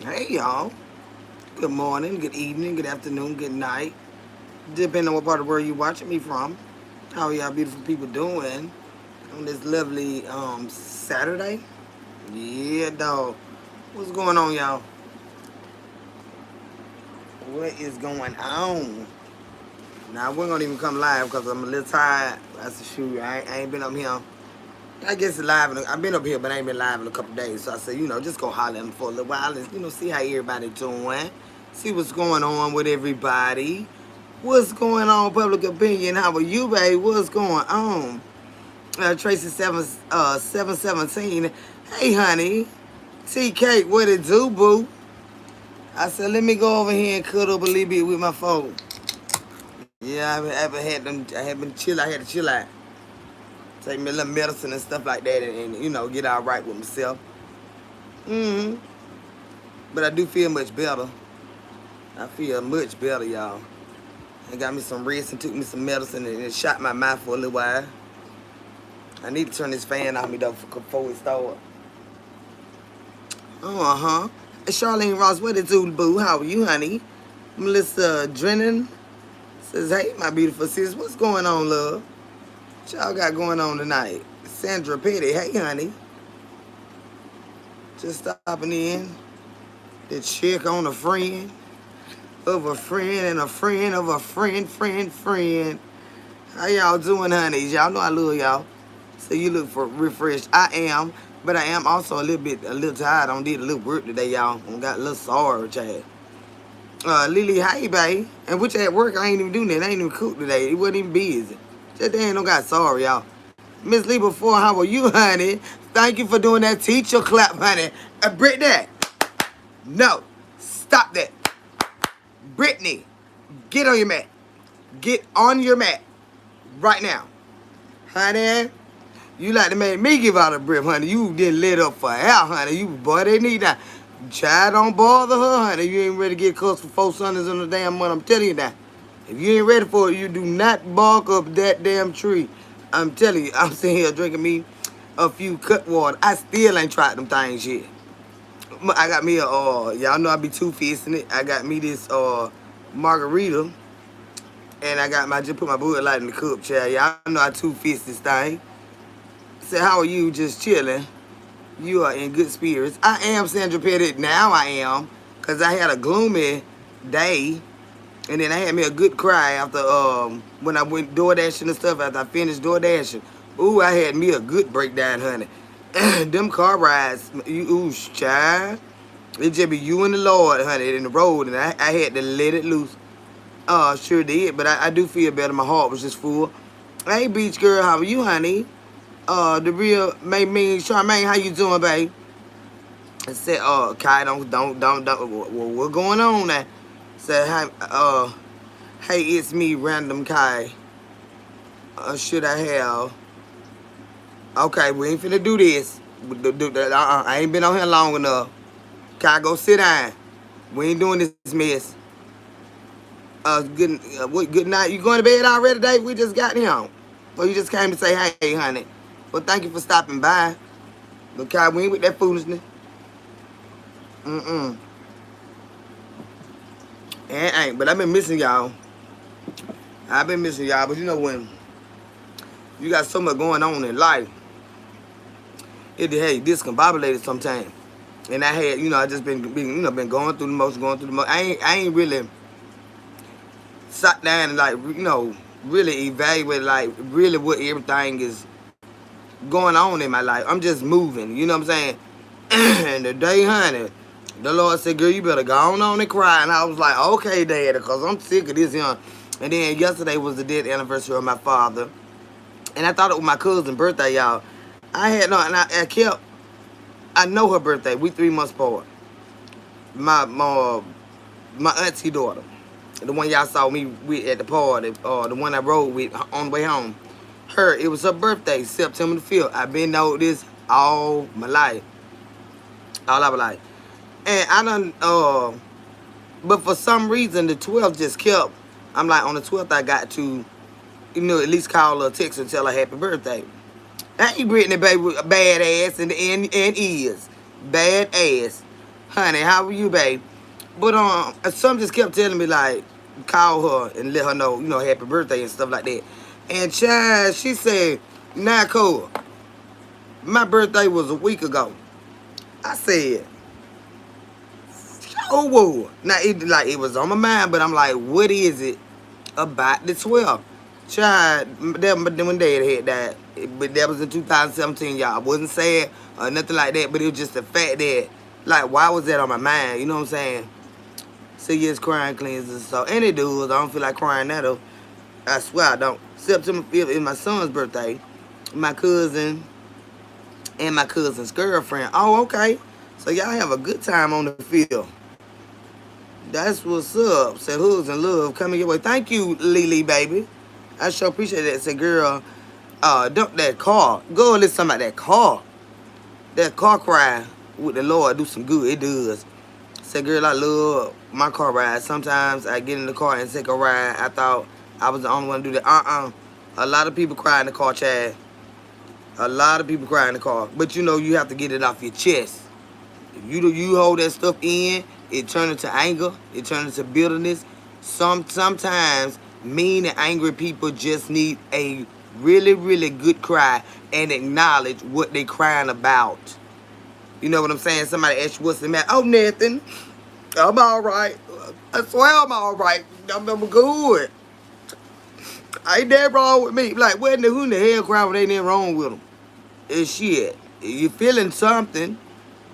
Hey y'all. Good morning, good evening, good afternoon, good night. Depending on what part of the world you're watching me from. How y'all beautiful people doing on this lovely Saturday? Yeah, dog. What's going on, y'all? What is going on? Now we're gonna even come live because I'm a little tired. That's the shoot. I ain't been up here. I guess live. I've been up here, but I ain't been live in a couple days. So I said, just go holler at them for a little while and see how everybody doing. See what's going on with everybody. What's going on, public opinion? How are you, babe? What's going on? Tracy 717. Hey, honey. T Cake, what it do, boo? I said, let me go over here and cuddle up a little bit with my phone. Yeah, I had them. I had been chill. I had to chill out. Take me a little medicine and stuff like that, and get all right with myself. hmm But I do feel much better. I feel much better, y'all. I got me some rest and took me some medicine and it shot my mouth for a little while. I need to turn this fan on me though before it start. Uh-huh. Charlene Ross, what it do, boo? How are you, honey? Melissa Drennan says, hey, my beautiful sis, what's going on, love? What y'all got going on tonight? Sandra Petty, hey, honey. Just stopping in to check on a friend of a friend and a friend of a friend. How y'all doing, honeys? Y'all know I love y'all. So you look for refreshed. I am, but I am also a little tired. I did a little work today, y'all. I got a little sorry, Chad. Lily, hey, babe. And which at work, I ain't even doing that. I ain't even cook today. It wasn't even busy. Just they ain't no got sorry, y'all. Miss Lee before, how are you, honey? Thank you for doing that teacher clap, honey. Brittany, no. Stop that. Brittany, get on your mat. Get on your mat right now. Honey, you like to make me give out a breath, honey. You didn't let up for hell, honey. You boy, they need that. Child, don't bother her, honey. You ain't ready to get close for 4 Sundays in the damn month. I'm telling you that. If you ain't ready for it, you do not bark up that damn tree. I'm telling you, I'm sitting here drinking me a few cut water. I still ain't tried them things yet. I got me y'all know I be two-fisting it. I got me this margarita. And I just put my Bud Light in the cup, child. Y'all know I two-fist this thing. Say, how are you? Just chilling. You are in good spirits. I am Sandra Pettit. Now I am. Because I had a gloomy day. And then I had me a good cry after when I went door dashing and stuff. After I finished door dashing. Ooh, I had me a good breakdown, honey. Them car rides, ooh, child. It just be you and the Lord, honey, in the road. And I had to let it loose. Sure did. But I do feel better. My heart was just full. Hey, beach girl, how are you, honey? The real mean Charmaine, how you doing, babe? I said, Kai, don't, what's going on now? Said, hey, it's me, random Kai. Should I have? Okay, we ain't finna do this. I ain't been on here long enough. Kai, go sit down. We ain't doing this mess. Good night. You going to bed already, Dave? We just got home. Or you just came to say, hey, honey. Well, thank you for stopping by. But Kai, we ain't with that foolishness. And ain't. But I've been missing y'all. But you know when you got so much going on in life, it hey, discombobulated sometimes. And I had, I just been going through the most. I ain't really sat down and really evaluate really what everything is going on in my life. I'm just moving, you know what I'm saying? And today, honey, the Lord said, girl, you better go on and cry. And I was like, okay, Daddy, because I'm sick of this, And then yesterday was the death anniversary of my father. And I thought it was my cousin's birthday, y'all. I know her birthday. We 3 months apart. My auntie daughter. The one y'all saw me with at the party, the one I rode with on the way home. It was her birthday, September the 5th. I've been know this all my life. All of my life. And I done, but for some reason, the 12th just kept, I'm like, on the 12th, I got to, at least call her, text her, tell her happy birthday. Hey, Brittany, baby, badass, and is. Badass. honey, how are you, babe? But some just kept telling me like, call her and let her know, happy birthday and stuff like that. And child, she said, nah, Cole, my birthday was a week ago. I said, oh, whoa. Now, it was on my mind, but I'm like, what is it about the 12th? Child, when Dad had died, but that was in 2017, y'all. I wasn't sad or nothing like that, but it was just the fact that, like, why was that on my mind? You know what I'm saying? So, yes, crying cleanses. So, and it does. I don't feel like crying now, though. I swear I don't. September 5th is my son's birthday. My cousin and my cousin's girlfriend. Oh, okay. So, y'all have a good time on the field. That's what's up. Said hugs and love coming your way. Thank you, Lily, baby. I sure appreciate that. Said, girl, dump that car. Go and listen about that car. That car cry with the Lord do some good. It does. Said, girl, I love my car ride. Sometimes I get in the car and take a ride. I thought I was the only one to do that. A lot of people cry in the car, Chad. A lot of people cry in the car. But you have to get it off your chest. If you hold that stuff in, it turns into anger. It turns into bitterness. Sometimes mean and angry people just need a really, really good cry and acknowledge what they crying about. You know what I'm saying? Somebody asks you what's the matter. Oh, nothing. I'm all right. I swear I'm all right. I'm good. Ain't that wrong with me? Like, who in the hell cry when ain't nothing wrong with them? It's shit. You feeling something,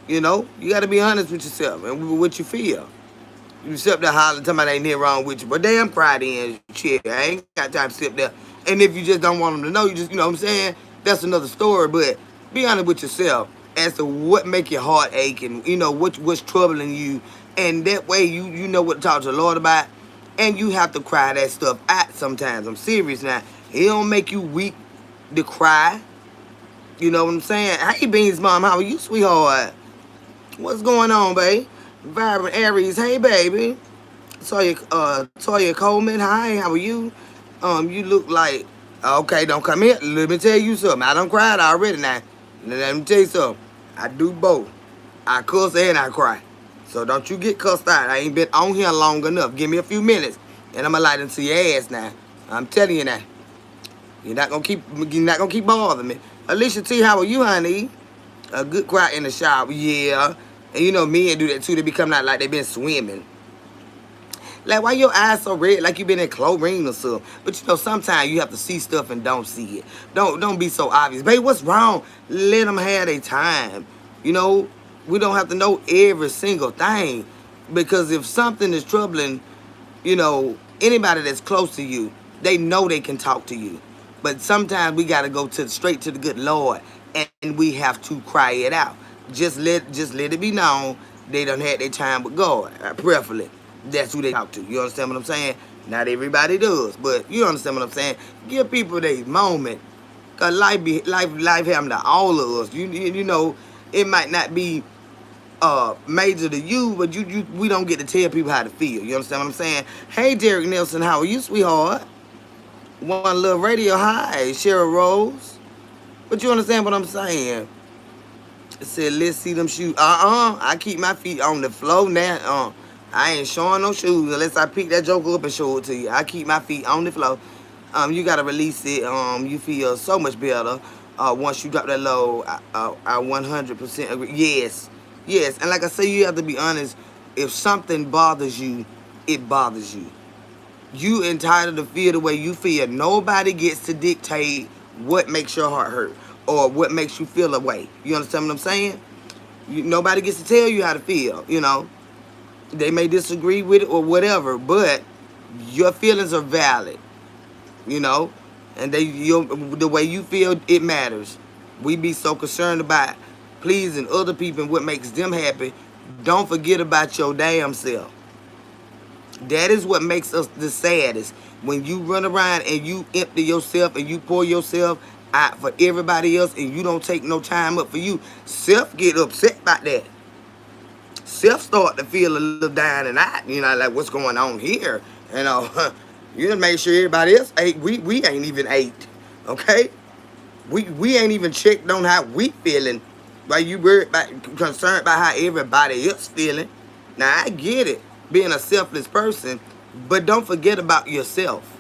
you got to be honest with yourself and with what you feel. You sit up there hollering, somebody ain't nothing wrong with you. But damn, cry then, shit. I ain't got time to sit there. And if you just don't want them to know, you just, you know what I'm saying? That's another story. But be honest with yourself as to what make your heart ache and, what's troubling you. And that way you know what to talk to the Lord about. And you have to cry that stuff out sometimes. I'm serious now. It don't make you weak to cry. You know what I'm saying? Hey, Beans Mom, how are you, sweetheart? What's going on, babe? Vibrant Aries, hey, baby. Toya Coleman, hi, how are you? You look like, okay, don't come here. Let me tell you something. I done cried already now. Let me tell you something. I do both. I cuss and I cry. So don't you get cussed out. I ain't been on here long enough. Give me a few minutes, and I'ma light into your ass now. I'm telling you now. You're not gonna keep bothering me. Alicia T, how are you, honey? A good cry in the shower, yeah. And men do that too. They become like they been swimming. Like, why your eyes so red? Like you been in chlorine or something. But sometimes you have to see stuff and don't see it. Don't be so obvious. Babe, what's wrong? Let them have their time. We don't have to know every single thing. Because if something is troubling, anybody that's close to you, they know they can talk to you. But sometimes we got to go straight to the good Lord. And we have to cry it out. Just let it be known they done had their time with God. Preferably. That's who they talk to. You understand what I'm saying? Not everybody does. But you understand what I'm saying? Give people their moment. Because life happen to all of us. It might not be major to you, but we don't get to tell people how to feel. You understand what I'm saying? Hey, Derek Nelson, how are you, sweetheart? One Love Radio, hi. Cheryl Rose. But you understand what I'm saying? It said, let's see them shoes. I keep my feet on the floor now. I ain't showing no shoes unless I pick that joke up and show it to you. I keep my feet on the floor. You got to release it. You feel so much better once you drop that load. I 100% agree. Yes. And like I say, you have to be honest. If something bothers you, it bothers you. You entitled to feel the way you feel. Nobody gets to dictate what makes your heart hurt or what makes you feel a way. You understand what I'm saying? Nobody gets to tell you how to feel, They may disagree with it or whatever, but your feelings are valid, and the way you feel, it matters. We be so concerned about pleasing other people and what makes them happy. Don't forget about your damn self. That is what makes us the saddest. When you run around and you empty yourself and you pour yourself out for everybody else and you don't take no time up for you, self get upset about that. Self start to feel a little down and out, like what's going on here? You done make sure everybody else ate. We ain't even ate, okay? We ain't even checked on how we feeling Why you worried about, concerned about how everybody else feeling? Now I get it, being a selfless person, but don't forget about yourself.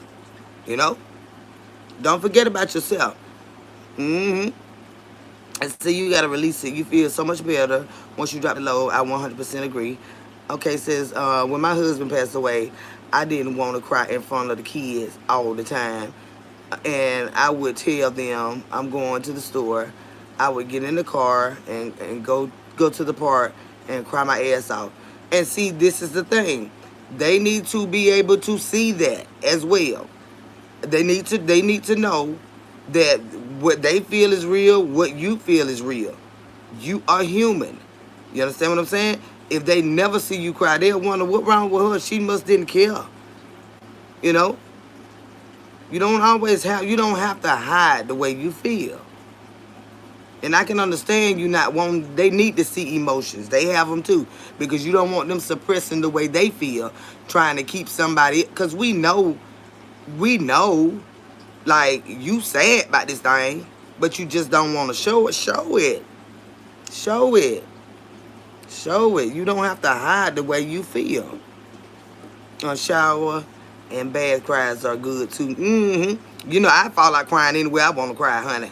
You know, don't forget about yourself. Mm-hmm. And so you gotta release it. You feel so much better once you drop the load. I 100% agree. Okay, says when my husband passed away, I didn't want to cry in front of the kids all the time, and I would tell them I'm going to the store. I would get in the car and go to the park and cry my ass off. And see, this is the thing. They need to be able to see that as well. They need to know that what they feel is real, what you feel is real. You are human. You understand what I'm saying? If they never see you cry, they'll wonder what wrong with her. She must didn't care. You know? You don't have to hide the way you feel. And I can understand you not wanting, they need to see emotions. They have them too. Because you don't want them suppressing the way they feel, trying to keep somebody, because we know, like, you sad about this thing, but you just don't want to show it. Show it. Show it. Show it. You don't have to hide the way you feel. A shower and bath cries are good too. You know, I fall like crying anywhere I want to cry, honey.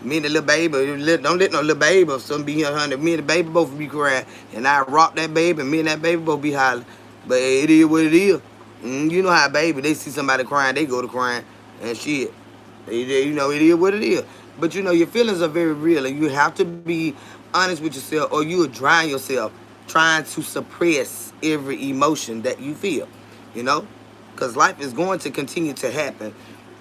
Me and the little baby, don't let no little baby or something be here, honey. Me and the baby both be crying. And I rock that baby, and me and that baby both be hollering. But it is what it is. You know how baby, they see somebody crying, they go to crying and shit. You know, it is what it is. But you know, your feelings are very real, and you have to be honest with yourself, or you will drown yourself trying to suppress every emotion that you feel. You know, because life is going to continue to happen.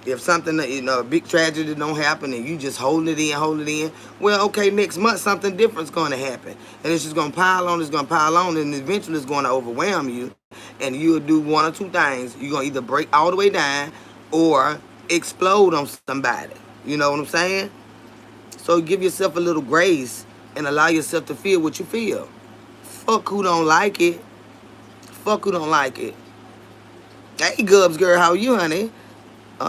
If something, you know, a big tragedy don't happen and you just hold it in, well, okay, next month something different's going to happen. And it's just going to pile on, and eventually it's going to overwhelm you. And you'll do one or two things. You're going to either break all the way down or explode on somebody. You know what I'm saying? So give yourself a little grace and allow yourself to feel what you feel. Fuck who don't like it. Fuck who don't like it. Hey, Gubs girl, how are you, honey?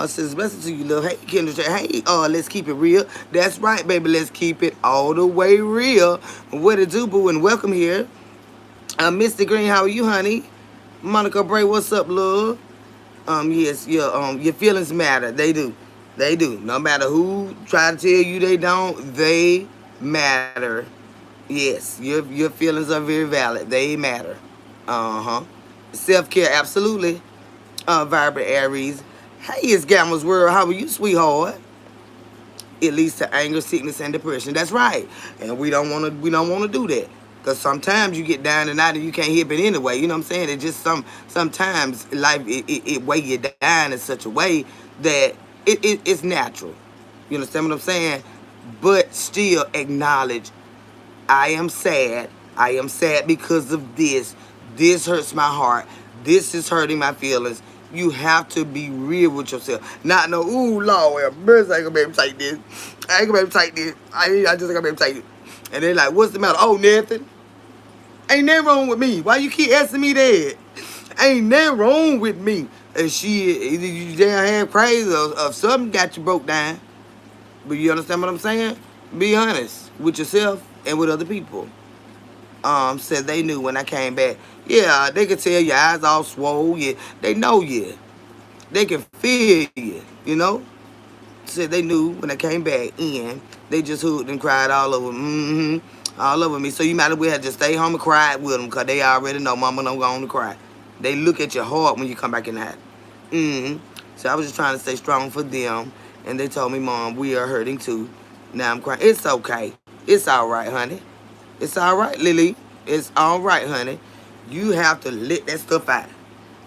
Says blessing to you, love. Hey, Kendra, hey, let's keep it real. That's right, baby. Let's keep it all the way real. What it do, boo, and welcome here. Mr. Green, how are you, honey? Monica Bray, what's up, love? Yes, your feelings matter. They do. They do. No matter who try to tell you they don't, they matter. Yes, your feelings are very valid. They matter. Self-care, absolutely. Vibrant Aries. Hey, it's Gamma's World. How are you, sweetheart? It leads to anger, sickness, and depression. That's right. And we don't want to do that. Because sometimes you get down and out and you can't help it anyway. You know what I'm saying? It just sometimes life it weigh you down in such a way that it's natural. You understand what I'm saying? But still acknowledge, I am sad. I am sad because of this. This hurts my heart. This is hurting my feelings. You have to be real with yourself. Not no, ooh, Lord, mercy, I ain't gonna be able to take this. I ain't gonna be able to take this. I just ain't gonna be able to take it. And they're like, what's the matter? Oh, nothing. Ain't nothing wrong with me. Why you keep asking me that? Ain't nothing wrong with me. And either you damn half crazy or something got you broke down. But you understand what I'm saying? Be honest with yourself and with other people. Said they knew when I came back. Yeah, they could tell your eyes all swole. Yeah, they know you. They can feel you, you know? Said they knew when I came back in. They just hooked and cried all over. All over me. So you might as well have to stay home and cry with them because they already know mama don't go on to cry. They look at you hard when you come back in the house. So I was just trying to stay strong for them. And they told me, Mom, we are hurting too. Now I'm crying. It's okay. It's all right, honey. It's all right, Lily. It's all right, honey. You have to let that stuff out.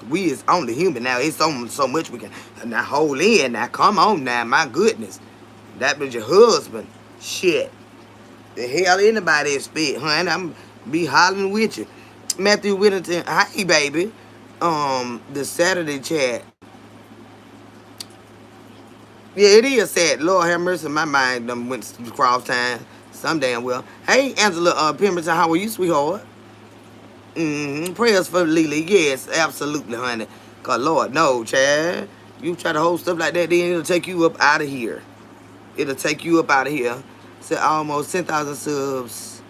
We is only human now. It's so much we can now hold in. Now, come on now. My goodness. That was your husband. Shit. The hell anybody expect, honey. I'm be hollering with you. Matthew Whittington. Hi, baby. The Saturday chat. Yeah, it is sad. Lord have mercy. My mind done went cross time. Some damn well. Hey, Angela Pemberton, how are you, sweetheart? Prayers for Lily. Yes, absolutely, honey. Because, Lord, no, Chad. You try to hold stuff like that, then it'll take you up out of here. It'll take you up out of here. said almost 10,000 subs.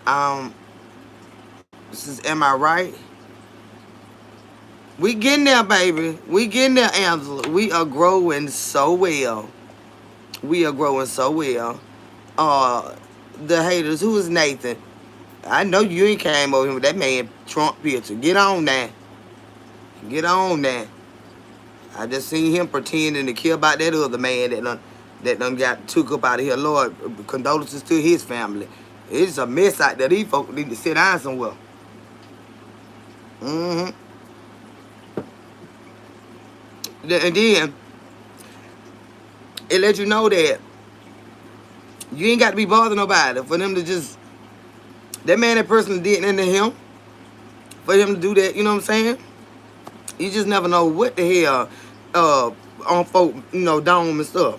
Um, this is, am I right? We getting there, baby. We getting there, Angela. We are growing so well. We are growing so well. Uh, the haters. Who is Nathan? I know you ain't came over here with that man Trump picture. Get on that. Get on that. I just seen him pretending to care about that other man that done got took up out of here. Lord, condolences to his family. It's a mess out there. These folks need to sit down somewhere. Mm-hmm. And then it let you know that you ain't got to be bothering nobody for them to just, that man, that person did into him, for him to do that, you know what I'm saying? You just never know what the hell on folk, dome and stuff.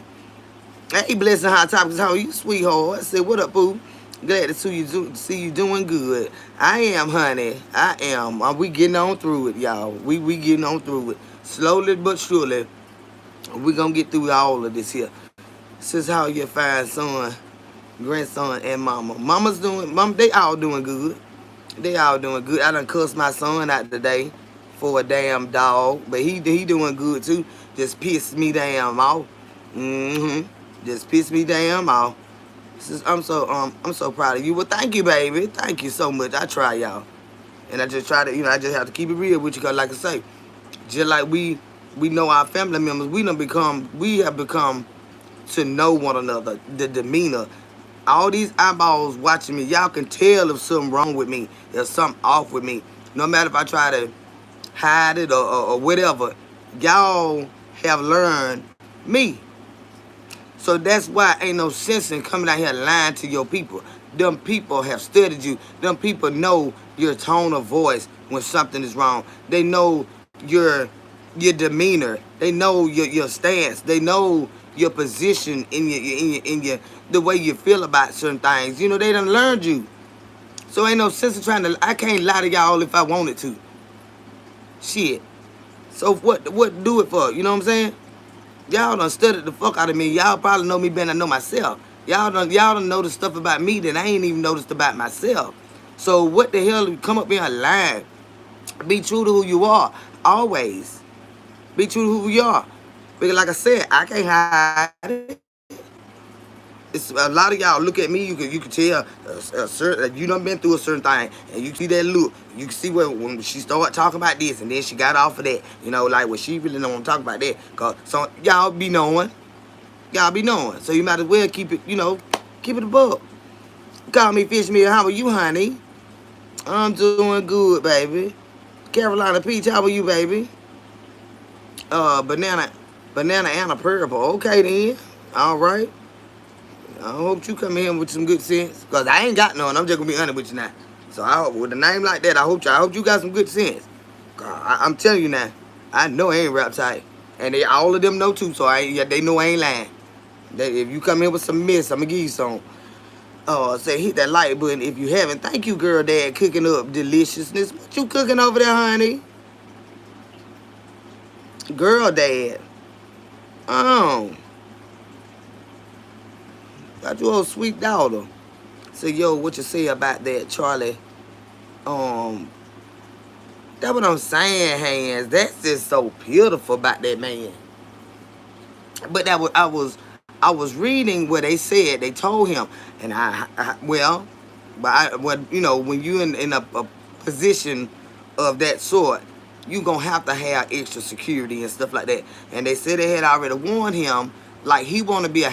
Hey, blessing hot topics. How are you, sweetheart? I said, what up, boo? Glad to see you doing good. I am, honey. I am. We getting on through it, y'all. We getting on through it. Slowly but surely, we gonna get through all of this here. This is how your fine son, grandson, and mama. They all doing good. They all doing good. I done cussed my son out today for a damn dog, but he doing good too. Just pissed me damn off. Just pissed me damn off. I'm so proud of you. Well, thank you, baby. Thank you so much. I try, y'all, and I just try to, I just have to keep it real with you, cause like I say, just like we know our family members, we have become to know one another, the demeanor. All these eyeballs watching me, y'all can tell if something wrong with me, if something off with me. No matter if I try to hide it or whatever, y'all have learned me. So that's why ain't no sense in coming out here lying to your people. Them people have studied you. Them people know your tone of voice when something is wrong. They know your demeanor. They know your stance. They know your position in your the way you feel about certain things. They done learned you. So ain't no sense in trying to. I can't lie to y'all if I wanted to. Shit. So what do it for? You know what I'm saying? Y'all done studied the fuck out of me. Y'all probably know me better than I know myself. Y'all done noticed stuff about me that I ain't even noticed about myself. So what the hell, come up here and lie? Be true to who you are. Always. Be true to who you are. Because like I said, I can't hide it. It's a lot of y'all look at me, you can tell you done been through a certain thing, and you see that look. You can see when she started talking about this, and then she got off of that. Like when she really don't want to talk about that. Cause so y'all be knowing. So you might as well keep it, keep it above. Call me Fish Meal. How are you, honey? I'm doing good, baby. Carolina Peach, how are you, baby? Banana and a purple. Okay then. All right. I hope you come in with some good sense, cause I ain't got none. I'm just gonna be honest with you now. So I hope with a name like that, I hope you got some good sense. I'm telling you now, I know I ain't rap tight, and all of them know too. So they know I ain't lying. If you come in with some mess, I'm gonna give you some. Say hit that like button if you haven't. Thank you, girl, dad, cooking up deliciousness. What you cooking over there, honey? Girl, dad. Got your old sweet daughter. Say, yo, what you say about that, Charlie? That's what I'm saying, Hands. That's just so beautiful about that man. But I was reading what they said. They told him, and when you in a position of that sort, you gonna have to have extra security and stuff like that. And they said they had already warned him, like he wanted to be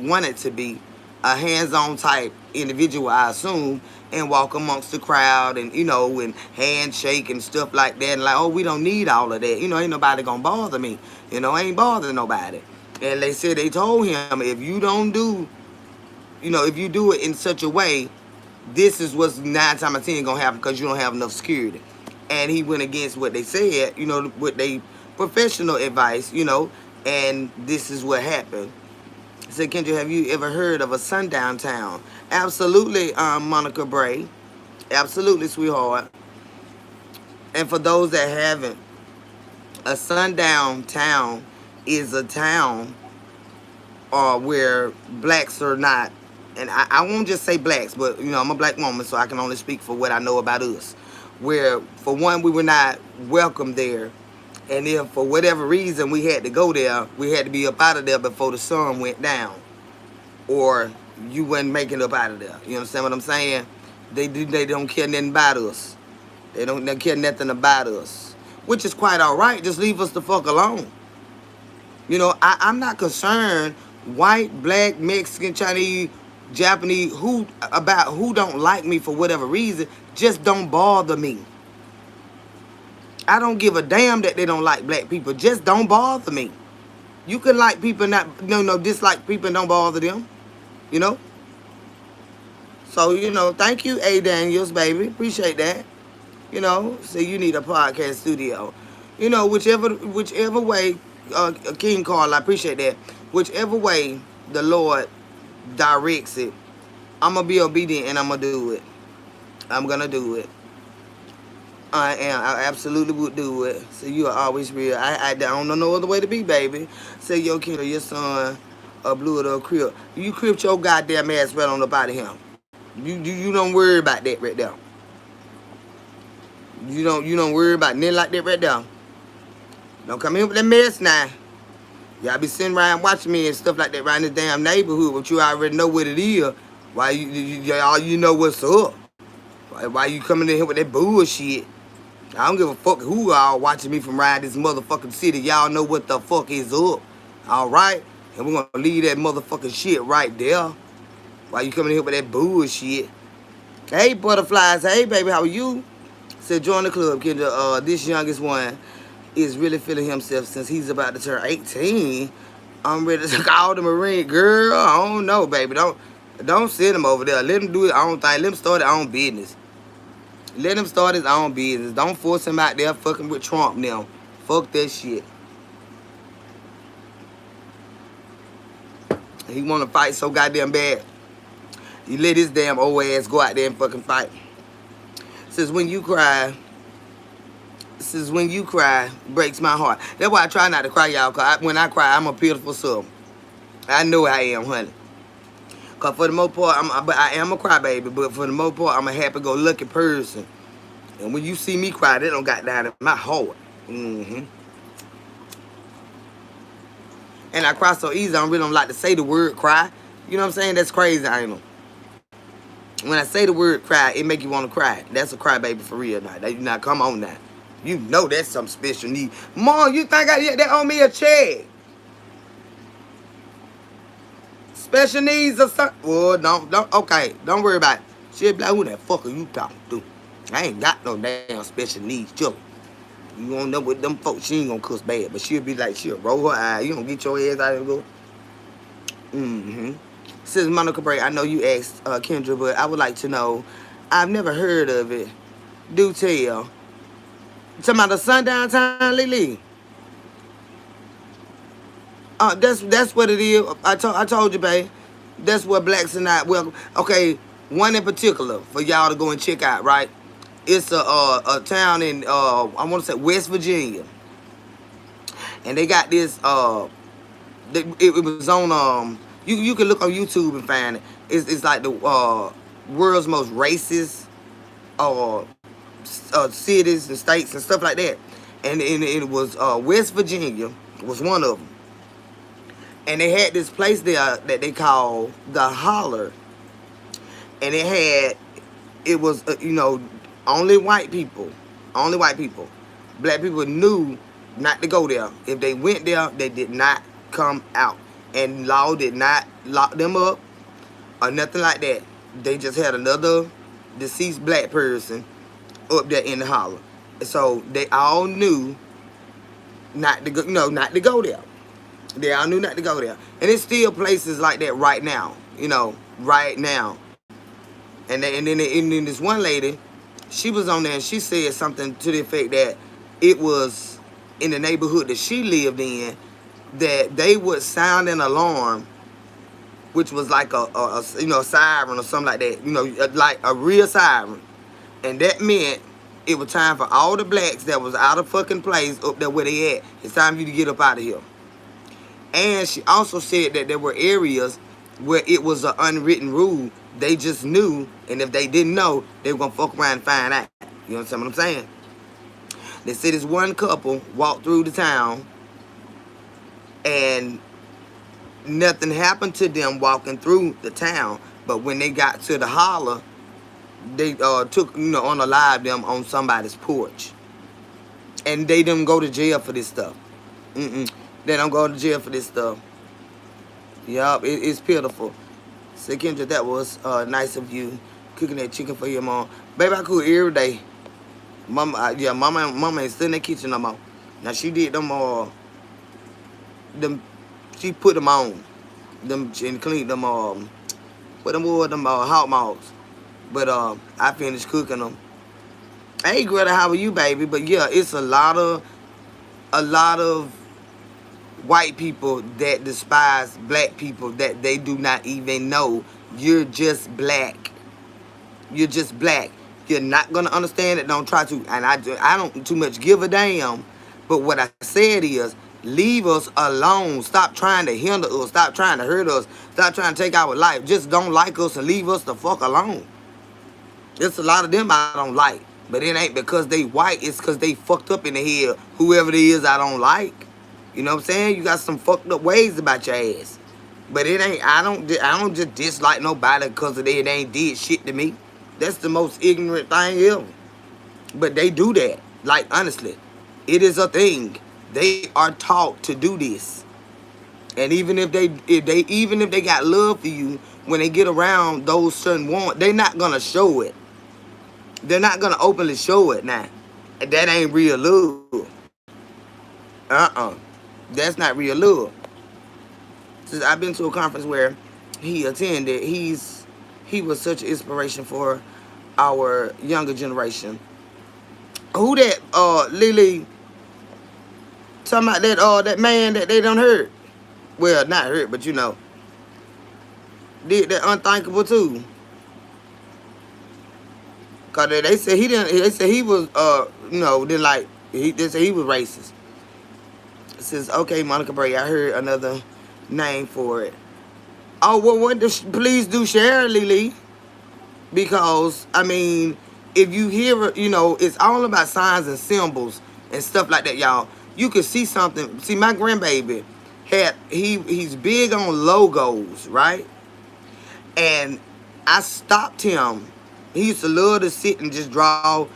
wanted to be a hands-on type individual, I assume, and walk amongst the crowd and and handshake and stuff like that. And like, oh, we don't need all of that. Ain't nobody gonna bother me. I ain't bothering nobody. And they said they told him, if you don't do, if you do it in such a way, this is what's 9 times out of 10 gonna happen, because you don't have enough security. And he went against what they said, what they professional advice, and this is what happened. I said, Kendra, have you ever heard of a sundown town? Absolutely, Monica Bray. Absolutely, sweetheart. And for those that haven't, a sundown town is a town where blacks are not, and I won't just say blacks, but you know, I'm a black woman, so I can only speak for what I know about us. Where, for one, we were not welcome there, and if for whatever reason we had to go there, we had to be up out of there before the sun went down, or you wasn't making up out of there. You understand what I'm saying? They don't care nothing about us. They don't care nothing about us, which is quite all right. Just leave us the fuck alone. You know, I'm not concerned, white, black, Mexican, Chinese, Japanese, who don't like me for whatever reason. Just don't bother me. I don't give a damn that they don't like black people. Just don't bother me. You can like people, dislike people and don't bother them. You know? So, you know, thank you, A. Daniels, baby. Appreciate that. You know, so you need a podcast studio. You know, whichever way, King Carl, I appreciate that. Whichever way the Lord directs it, I'm going to be obedient and I'm going to do it. I'm going to do it. I am. I absolutely would do it. So you are always real. I don't know no other way to be, baby. Say your kid or your son blew it or crib. You cribbed your goddamn ass right on up out of him. You don't worry about that right there. You don't worry about nothing like that right there. Don't come in with that mess now. Y'all be sitting around watching me and stuff like that around this damn neighborhood, but you already know what it is. Why you know what's up? Why you coming in here with that bullshit? I don't give a fuck who all watching me from around this motherfucking city. Y'all know what the fuck is up. Alright? And we're gonna leave that motherfucking shit right there. Why you coming in here with that bullshit? Hey, butterflies. Hey, baby, how are you? Said, join the club, Kendra. This youngest one is really feeling himself since he's about to turn 18. I'm ready to call the Marine. Girl, I don't know, baby. Don't send him over there. Let him do his own thing. Let him start his own business. Let him start his own business. Don't force him out there fucking with Trump now. Fuck that shit. He want to fight so goddamn bad. You let his damn old ass go out there and fucking fight. Says when you cry breaks my heart. That's why I try not to cry, y'all. Cause when I cry, I'm a pitiful soul. I know I am, honey. Cause for the most part, I am a crybaby. But for the most part, I'm a happy-go-lucky person. And when you see me cry, that don't got down in my heart. And I cry so easy, I really don't like to say the word cry. You know what I'm saying? That's crazy, I know. When I say the word cry, it make you want to cry. That's a crybaby for real now. Come on now. You know that's some special need. Mom, you think they owe me a check? Special needs or something? Well, don't, okay. Don't worry about it. She'll be like, who the fuck are you talking to? I ain't got no damn special needs, children. You don't know what them folks, she ain't gonna cuss bad. But she'll be like, she'll roll her eye. You gonna get your ass out and go. Says Monica Bray, I know you asked Kendra, but I would like to know. I've never heard of it. Do tell. Talking about the sundown time, Lily. That's what it is. I told you, babe. That's what blacks are not welcome. Okay, one in particular for y'all to go and check out, right? It's a town in I want to say West Virginia, and they got this. It was on You can look on YouTube and find it. It's like the world's most racist cities and states and stuff like that. And it was West Virginia was one of them. And they had this place there that they call the Holler. And it was only white people. Only white people. Black people knew not to go there. If they went there, they did not come out. And law did not lock them up or nothing like that. They just had another deceased black person up there in the Holler. So they all knew not to go, not to go there. They all knew not to go there. And it's still places like that right now, right now. And then this one lady, she was on there and she said something to the effect that it was in the neighborhood that she lived in, that they would sound an alarm, which was like a siren or something like that, like a real siren. And that meant it was time for all the blacks that was out of fucking place up there where they at. It's time for you to get up out of here. And she also said that there were areas where it was an unwritten rule. They just knew, and if they didn't know, they were gonna fuck around and find out. You understand what I'm saying? They said this one couple walked through the town, and nothing happened to them walking through the town. But when they got to the holler, they took, unalived them on somebody's porch. And they didn't go to jail for this stuff. They don't go to jail for this stuff. Yup, it's pitiful. So Kendra, that was nice of you cooking that chicken for your mom. Baby, I cook every day. Mama, mama ain't still in the kitchen no more. Now she did she put them on, them and cleaned them put them with them hot mogs. But I finished cooking them. Hey Greta, how are you, baby? But yeah, it's a lot of white people that despise black people, that they do not even know you're just black. You're just black. You're not gonna understand it. Don't try to. And I don't too much give a damn. But what I said is, leave us alone. Stop trying to hinder us. Stop trying to hurt us. Stop trying to take our life. Just don't like us and leave us the fuck alone. There's a lot of them I don't like. But it ain't because they white. It's because they fucked up in the head. Whoever it is I don't like. You know what I'm saying? You got some fucked up ways about your ass. But it ain't, I don't just dislike nobody because it ain't did shit to me. That's the most ignorant thing ever. But they do that. Like, honestly, it is a thing. They are taught to do this. And even if they got love for you, when they get around those certain ones, they're not gonna show it. They're not gonna openly show it now. That ain't real love. That's not real love. Since I've been to a conference where he attended, he was such an inspiration for our younger generation. Who that Lily talking about, that man that they done hurt? Well, not hurt, but did that unthinkable too. Cause they said he didn't. They said he was they said he was racist. It says, okay, Monica Bray, I heard another name for it. Oh, well, please do share, Lily. Because, I mean, if you hear, it's all about signs and symbols and stuff like that, y'all. You can see something. See, my grandbaby, he's big on logos, right? And I stopped him. He used to love to sit and just draw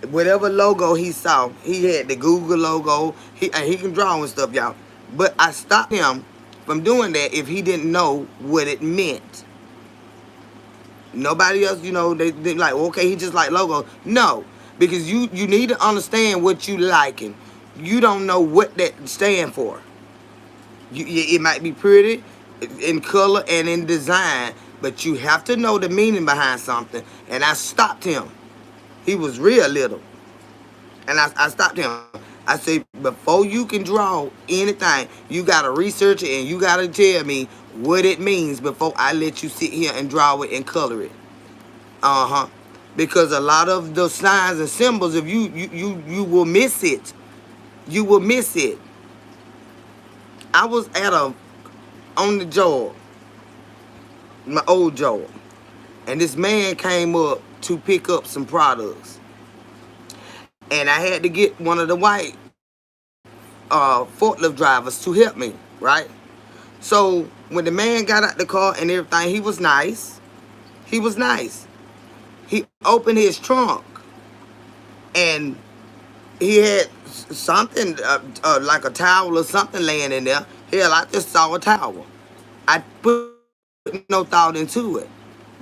whatever logo he saw. He had the Google logo. He can draw and stuff, y'all. But I stopped him from doing that if he didn't know what it meant. Nobody else, they like, okay, he just like logos. No, because you need to understand what you liking. You don't know what that stand for. It might be pretty in color and in design, but you have to know the meaning behind something. And I stopped him. He was real little. And I stopped him. I said, before you can draw anything, you got to research it and you got to tell me what it means before I let you sit here and draw it and color it. Because a lot of the signs and symbols, if you will miss it. You will miss it. I was on the job, my old job, and this man came up to pick up some products. And I had to get one of the white forklift drivers to help me, right? So when the man got out the car and everything, he was nice. He was nice. He opened his trunk and he had something like a towel or something laying in there. Hell, I just saw a towel. I put no thought into it.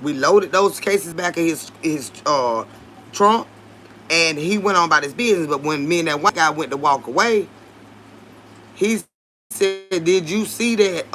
We loaded those cases back in his trunk, and he went on about his business. But when me and that white guy went to walk away, he said, "Did you see that